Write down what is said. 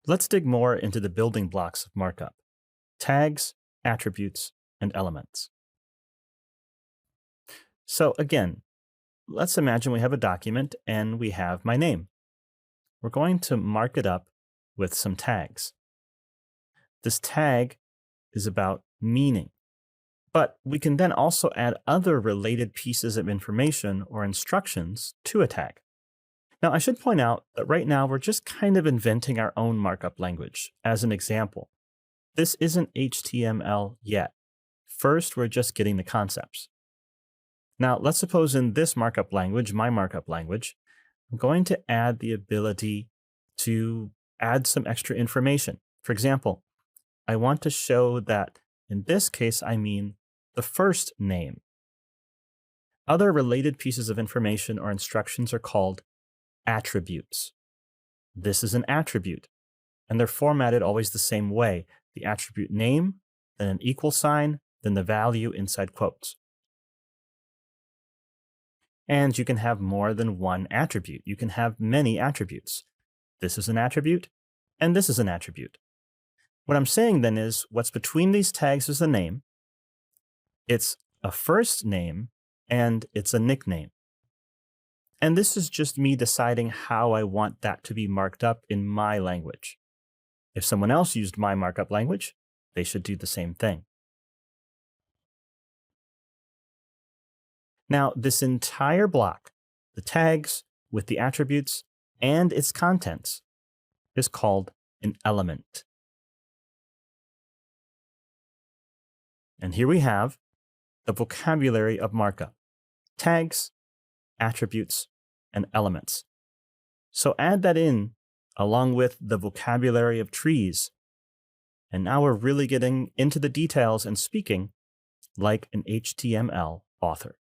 Let's dig more into the building blocks of markup: tags, attributes, and elements. So again, let's imagine we have a document and we have my name. We're going to mark it up with some tags. This tag is about meaning, but we can then also add other related pieces of information or instructions to a tag. Now, I should point out that right now we're just kind of inventing our own markup language. As an example, this isn't HTML yet. First, we're just getting the concepts. Now, let's suppose in this markup language, my markup language, I'm going to add the ability to add some extra information. For example, I want to show that in this case, I mean the first name. Other related pieces of information or instructions are called attributes. This is an attribute, and they're formatted always the same way: the attribute name, then an equal sign, then the value inside quotes. And you can have more than one attribute. You can have many attributes. This is an attribute, and this is an attribute. What I'm saying then is what's between these tags is a name, it's a first name, and it's a nickname. And this is just me deciding how I want that to be marked up in my language. If someone else used my markup language, they should do the same thing. Now, this entire block, the tags with the attributes and its contents, is called an element. And here we have the vocabulary of markup: tags, attributes, and elements. So add that in along with the vocabulary of trees, and now we're really getting into the details and speaking like an HTML author.